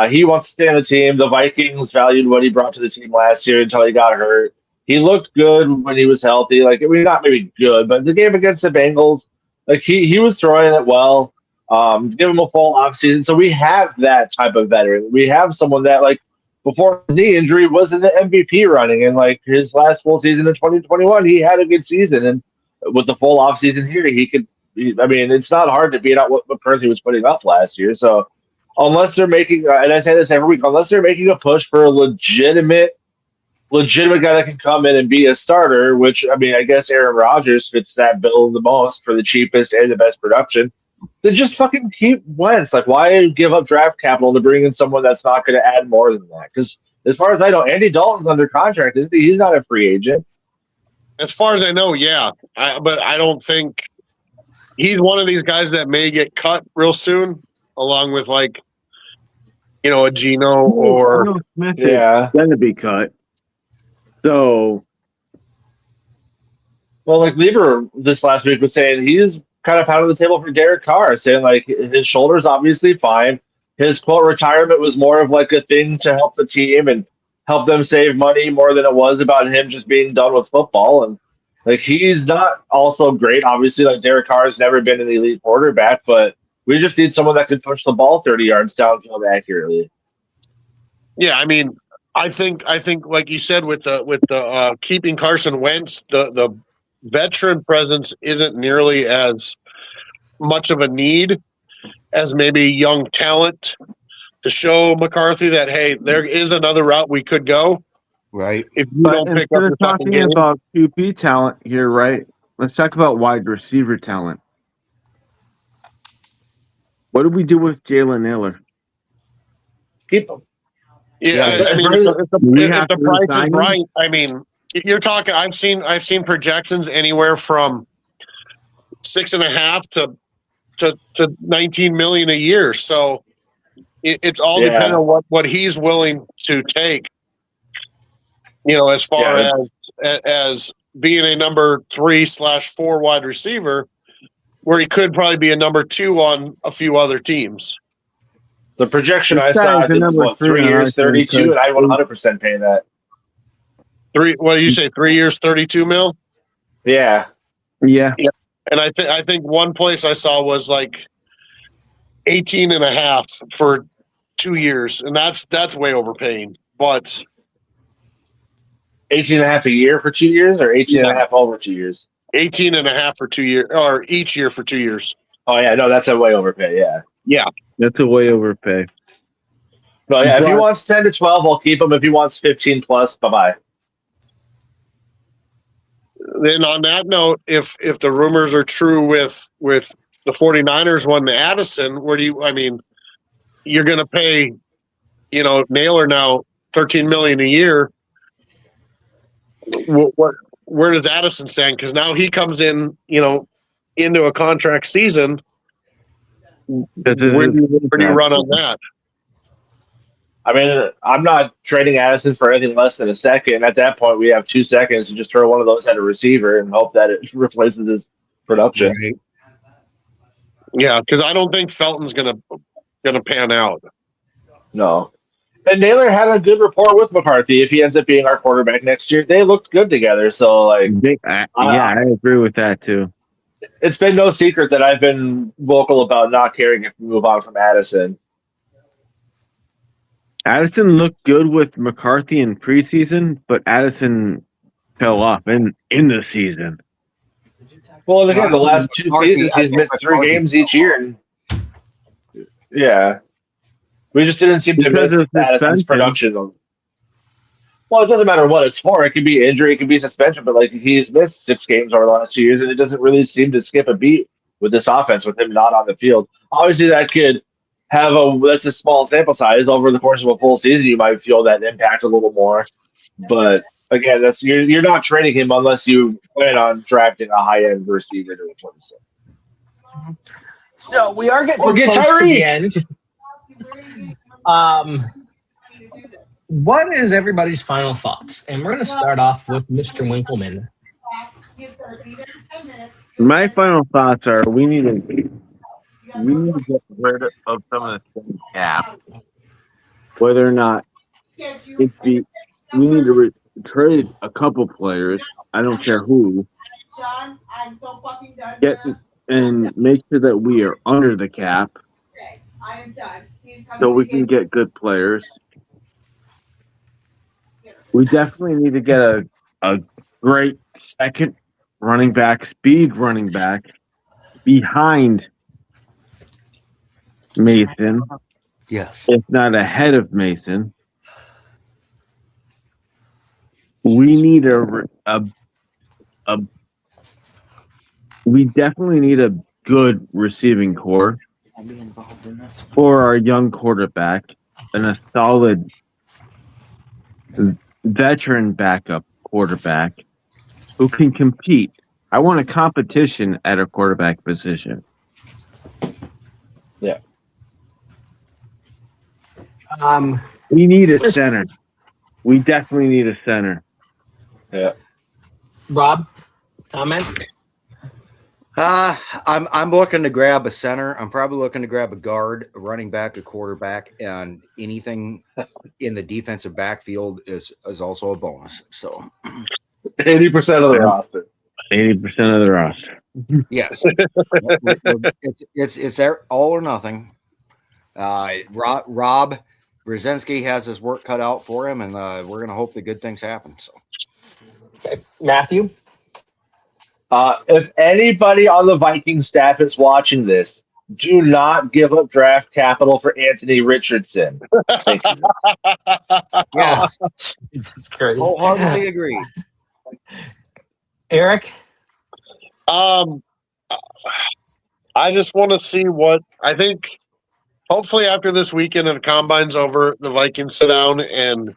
He wants to stay on the team. The Vikings valued what he brought to the team last year until he got hurt. He looked good when he was healthy. Like, I mean, not maybe good, but the game against the Bengals, like he was throwing it well. Give him a full offseason. So we have that type of veteran. We have someone that, like, before his knee injury was in the MVP running, and like his last full season in 2021, he had a good season. And with the full offseason here, I mean, it's not hard to beat out what Percy was putting up last year. So unless they're making, and I say this every week, unless they're making a push for a legitimate guy that can come in and be a starter, which, I mean, I guess Aaron Rodgers fits that bill the most for the cheapest and the best production, then just fucking keep Wentz. Like, why give up draft capital to bring in someone that's not going to add more than that? Because as far as I know, Andy Dalton's under contract, isn't he? He's not a free agent. As far as I know, yeah. But I don't think he's one of these guys that may get cut real soon, along with, like, a Geno or Smith is going to be cut. So, well, like Lieber this last week was saying he's kind of pounding the table for Derek Carr, saying like his shoulder's obviously fine. His quote retirement was more of like a thing to help the team and help them save money more than it was about him just being done with football. And like he's not also great. Obviously, like Derek Carr has never been an elite quarterback, but we just need someone that can push the ball 30 yards downfield accurately. Yeah, I mean, I think like you said with the keeping Carson Wentz, the veteran presence isn't nearly as much of a need as maybe young talent to show McCarthy that, hey, there is another route we could go. Right. If you don't pick up the talking game. about QB talent here, right? Let's talk about wide receiver talent. What do we do with Jalen Naylor? Keep him. Yeah, I mean, if the price is right, I mean, you're talking. I've seen projections anywhere from 6.5 to 19 million a year. So it's all depending on what he's willing to take. As far as being a number 3/4 wide receiver, where he could probably be a number 2 on a few other teams. The projection I saw is 3 years, 32, and I 100% pay that. What do you say? 3 years, 32 mil? Yeah. And I think one place I saw was like 18.5 for 2 years, and that's way overpaying. But 18.5 a year for 2 years, or 18.5 over 2 years? 18.5 for 2 years, or each year for 2 years. Oh yeah, no, that's a way overpay. Yeah, that's a way overpay. Well, yeah, if he wants 10 to 12, I'll keep him. If he wants 15 plus, bye. Then on that note, if the rumors are true with the 49ers wanting Addison, you're going to pay, Naylor now $13 million a year. Where does Addison stand? Because now he comes in, into a contract season. Where do you run on that? I mean, I'm not trading Addison for anything less than a second. At that point, we have 2 seconds to just throw one of those at a receiver and hope that it replaces his production. Right. Yeah, because I don't think Felton's gonna pan out. No. And Naylor had a good rapport with McCarthy. If he ends up being our quarterback next year, they looked good together. So, I agree with that too. It's been no secret that I've been vocal about not caring if we move on from Addison. Addison looked good with McCarthy in preseason, but Addison fell off in the season. Well, and again, the last 2 seasons, he's missed 3 games each year. Yeah. We just didn't seem to miss Addison's production. Well, it doesn't matter what it's for. It could be injury, it could be suspension, but he's missed 6 games over the last 2 years, and it doesn't really seem to skip a beat with this offense with him not on the field. Obviously, that could have that's a small sample size. Over the course of a full season, you might feel that impact a little more. But again, you're not trading him unless you plan on drafting a high-end receiver to replace him. So we are getting close to the end. What is everybody's final thoughts? And we're going to start off with Mr. Winkleman. My final thoughts are we need to get rid of some of the cap. Whether or not we need to trade a couple players. I don't care who. And make sure that we are under the cap. So we can get good players. We definitely need to get a great second running back, speed running back behind Mason. Yes. If not ahead of Mason. We need we definitely need a good receiving core for our young quarterback and a solid veteran backup quarterback who can compete. I want a competition at a quarterback position. Yeah. We need a center. We definitely need a center. Yeah. Rob, comment? I'm looking to grab a center. I'm probably looking to grab a guard, a running back, a quarterback, and anything in the defensive backfield is also a bonus. So 80% of the roster. 80% of the roster. Yes. it's all or nothing. Rob Brzezinski has his work cut out for him, and we're going to hope that good things happen. So, okay. Matthew? If anybody on the Vikings staff is watching this, do not give up draft capital for Anthony Richardson. Thank you. Yes. Jesus Christ. Wholeheartedly agree. Eric? I just want to see what I think. hopefully after this weekend and the combine's over, the Vikings sit down and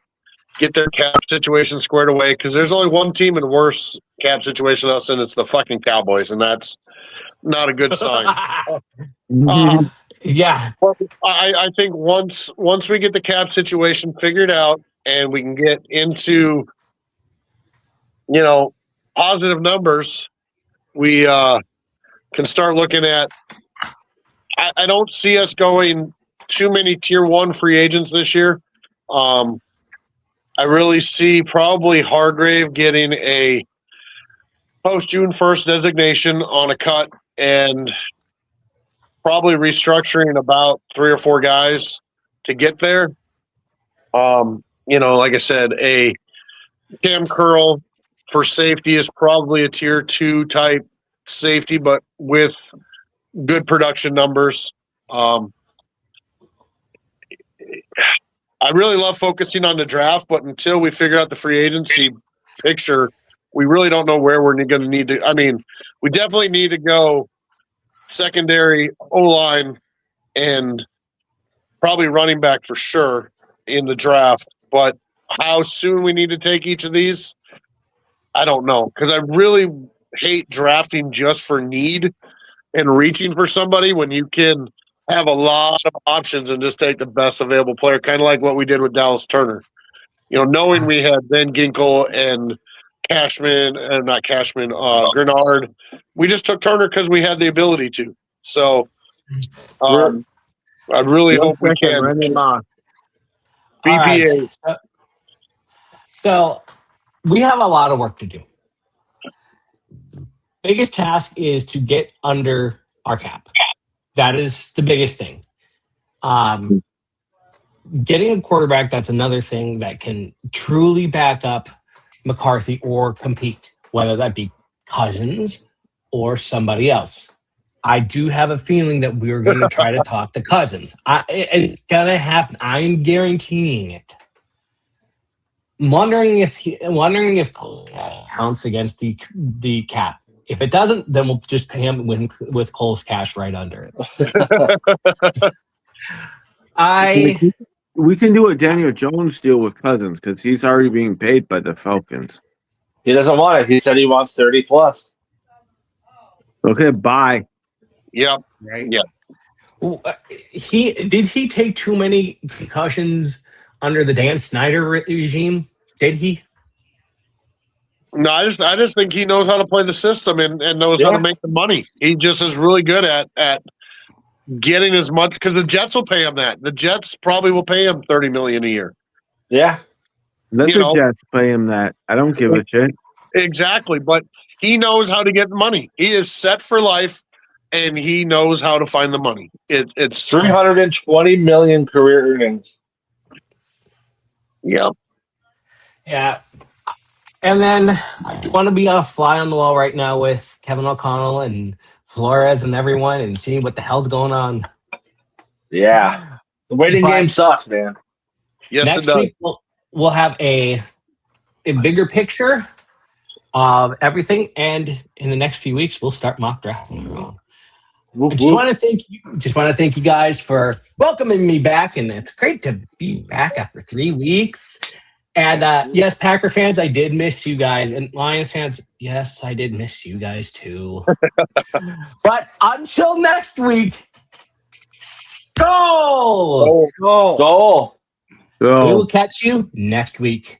get their cap situation squared away, because there's only one team in a worse cap situation than us, and it's the fucking Cowboys, and that's not a good sign. Yeah. Well, I think once we get the cap situation figured out and we can get into, positive numbers, we can start looking at. I don't see us going too many tier 1 free agents this year. I really see probably Hargrave getting a post June 1st designation on a cut and probably restructuring about 3 or 4 guys to get there. Like I said, a Cam Curl for safety is probably a tier 2 type safety, but with good production numbers. I really love focusing on the draft, but until we figure out the free agency picture, we really don't know where we're going to need to. I mean, we definitely need to go secondary, O-line, and probably running back for sure in the draft. But how soon we need to take each of these, I don't know, because I really hate drafting just for need and reaching for somebody when you can have a lot of options and just take the best available player, kind of like what we did with Dallas Turner. Knowing we had Ben Ginkle and Grenard, we just took Turner because we had the ability to. So I really hope we can. BPA. Right. So we have a lot of work to do. Biggest task is to get under our cap. That is the biggest thing. Getting a quarterback, that's another thing that can truly back up McCarthy or compete, whether that be Cousins or somebody else. I do have a feeling that we're going to try to talk to Cousins. It's going to happen. I'm guaranteeing it. Wondering if Cole's cash counts against the cap. If it doesn't, then we'll just pay him with Cole's cash right under it. We can do a Daniel Jones deal with Cousins because he's already being paid by the Falcons. He doesn't want it. He said he wants 30 plus. Okay, bye. Yep. Right. Yeah. Did he take too many concussions under the Dan Snyder regime? Did he? No, I just think he knows how to play the system and knows how to make the money. He just is really good at getting as much, because the Jets will pay him that. The Jets probably will pay him $30 million a year. Yeah. Let the Jets pay him that. I don't give a shit. Exactly, but he knows how to get the money. He is set for life, and he knows how to find the money. It's $320 million career earnings. Yep. Yeah. And then I want to be a fly on the wall right now with Kevin O'Connell and Flores and everyone and seeing what the hell's going on. Yeah. The waiting game sucks, man. Yes, next it does. week we'll have a bigger picture of everything, and in the next few weeks we'll start mock drafting. I just want to thank you guys for welcoming me back, and it's great to be back after 3 weeks. And yes, Packer fans, I did miss you guys, and Lions fans, yes, I did miss you guys too. But until next week, Skol! Goal. We will catch you next week.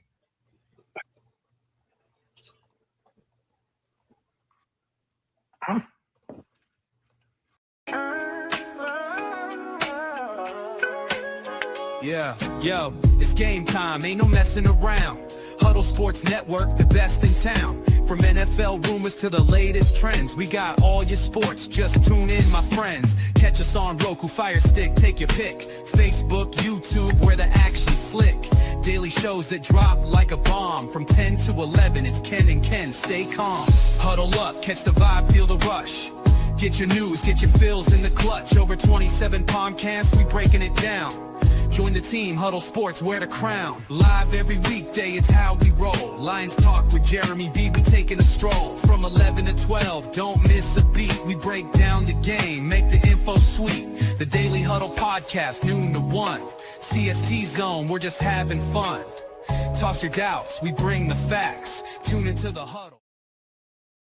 Yeah, yo, it's game time, ain't no messing around. Huddle Sports Network, the best in town. From NFL rumors to the latest trends, we got all your sports, just tune in, my friends. Catch us on Roku, Fire Stick, take your pick. Facebook, YouTube, where the action's slick. Daily shows that drop like a bomb. From 10 to 11, it's Ken and Ken, stay calm. Huddle up, catch the vibe, feel the rush. Get your news, get your fills in the clutch. Over 27 podcasts, we breaking it down. Join the team, Huddle Sports, wear the crown. Live every weekday, it's how we roll. Lions Talk with Jeremy B, we taking a stroll. From 11 to 12, don't miss a beat. We break down the game, make the info sweet. The Daily Huddle Podcast, noon to 1. CST Zone, we're just having fun. Toss your doubts, we bring the facts. Tune into the Huddle.